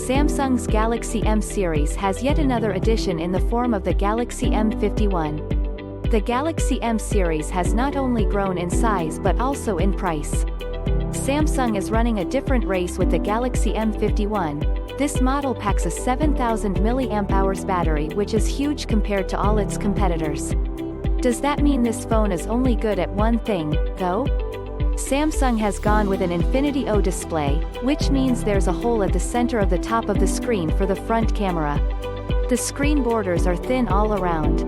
Samsung's Galaxy M series has yet another addition in the form of the Galaxy M51. The Galaxy M series has not only grown in size but also in price. Samsung is running a different race with the Galaxy M51. This model packs a 7,000 mAh battery, which is huge compared to all its competitors. Does that mean this phone is only good at one thing, though? Samsung has gone with an Infinity O display, which means there's a hole at the center of the top of the screen for the front camera. The screen borders are thin all around.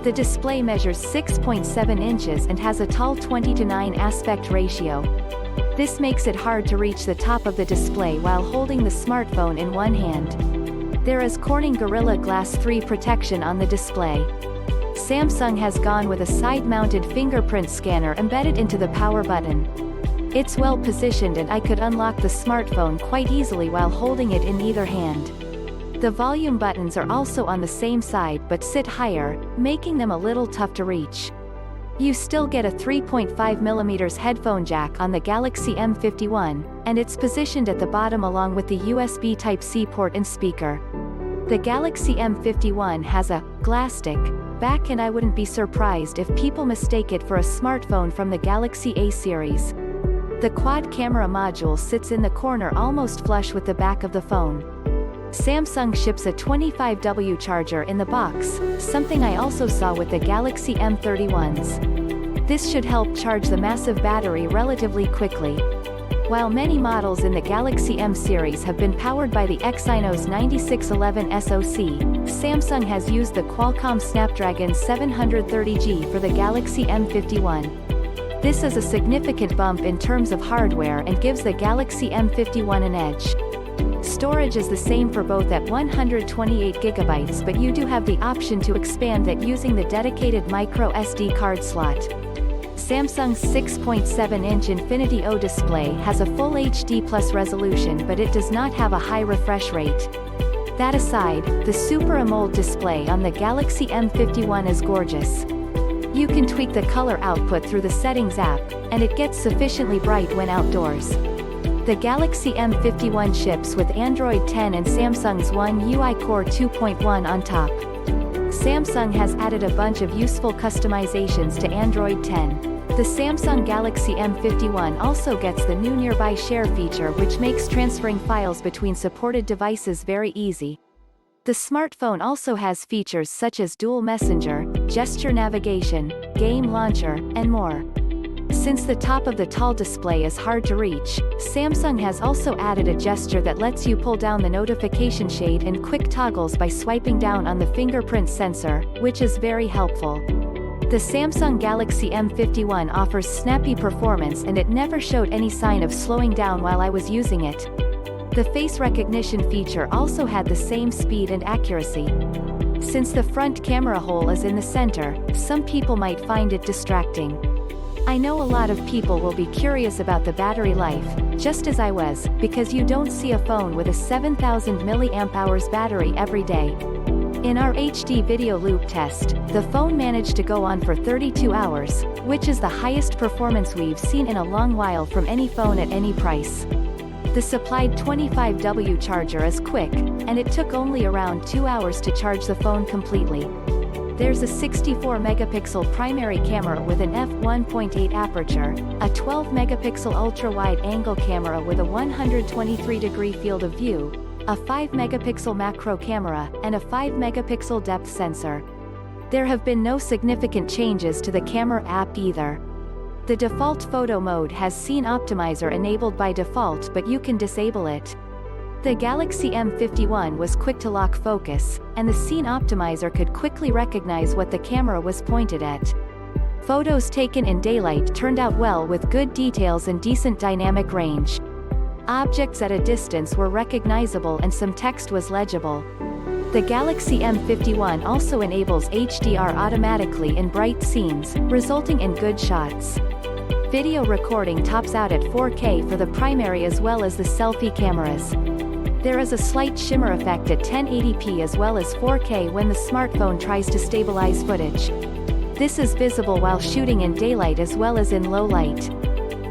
The display measures 6.7 inches and has a tall 20:9 aspect ratio. This makes it hard to reach the top of the display while holding the smartphone in one hand. There is Corning Gorilla Glass 3 protection on the display. Samsung has gone with a side-mounted fingerprint scanner embedded into the power button. It's well positioned and I could unlock the smartphone quite easily while holding it in either hand. The volume buttons are also on the same side but sit higher, making them a little tough to reach. You still get a 3.5mm headphone jack on the Galaxy M51, and it's positioned at the bottom along with the USB Type-C port and speaker. The Galaxy M51 has a "glastic" back, and I wouldn't be surprised if people mistake it for a smartphone from the Galaxy A series. The quad camera module sits in the corner almost flush with the back of the phone. Samsung ships a 25W charger in the box, something I also saw with the Galaxy M31s. This should help charge the massive battery relatively quickly. While many models in the Galaxy M series have been powered by the Exynos 9611 SoC, Samsung has used the Qualcomm Snapdragon 730G for the Galaxy M51. This is a significant bump in terms of hardware and gives the Galaxy M51 an edge. Storage is the same for both at 128GB, but you do have the option to expand that using the dedicated micro SD card slot. Samsung's 6.7-inch Infinity O display has a full HD+ resolution, but it does not have a high refresh rate. That aside, the Super AMOLED display on the Galaxy M51 is gorgeous. You can tweak the color output through the Settings app, and it gets sufficiently bright when outdoors. The Galaxy M51 ships with Android 10 and Samsung's One UI Core 2.1 on top. Samsung has added a bunch of useful customizations to Android 10. The Samsung Galaxy M51 also gets the new Nearby Share feature, which makes transferring files between supported devices very easy. The smartphone also has features such as dual messenger, gesture navigation, game launcher, and more. Since the top of the tall display is hard to reach, Samsung has also added a gesture that lets you pull down the notification shade and quick toggles by swiping down on the fingerprint sensor, which is very helpful. The Samsung Galaxy M51 offers snappy performance, and it never showed any sign of slowing down while I was using it. The face recognition feature also had the same speed and accuracy. Since the front camera hole is in the center, some people might find it distracting. I know a lot of people will be curious about the battery life, just as I was, because you don't see a phone with a 7,000 mAh battery every day. In our HD video loop test, the phone managed to go on for 32 hours, which is the highest performance we've seen in a long while from any phone at any price. The supplied 25W charger is quick, and it took only around 2 hours to charge the phone completely. There's a 64-megapixel primary camera with an f1.8 aperture, a 12-megapixel ultra-wide-angle camera with a 123-degree field of view, a 5-megapixel macro camera, and a 5-megapixel depth sensor. There have been no significant changes to the camera app either. The default photo mode has Scene Optimizer enabled by default, but you can disable it. The Galaxy M51 was quick to lock focus, and the Scene Optimizer could quickly recognize what the camera was pointed at. Photos taken in daylight turned out well with good details and decent dynamic range. Objects at a distance were recognizable and some text was legible. The Galaxy M51 also enables HDR automatically in bright scenes, resulting in good shots. Video recording tops out at 4K for the primary as well as the selfie cameras. There is a slight shimmer effect at 1080p as well as 4K when the smartphone tries to stabilize footage. This is visible while shooting in daylight as well as in low light.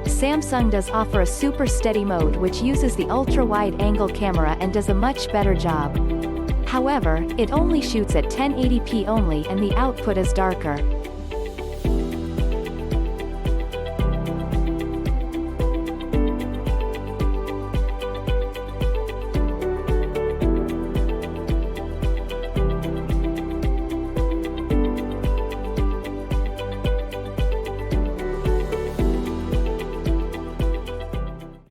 Samsung does offer a super steady mode which uses the ultra-wide-angle camera and does a much better job. However, it only shoots at 1080p only and the output is darker.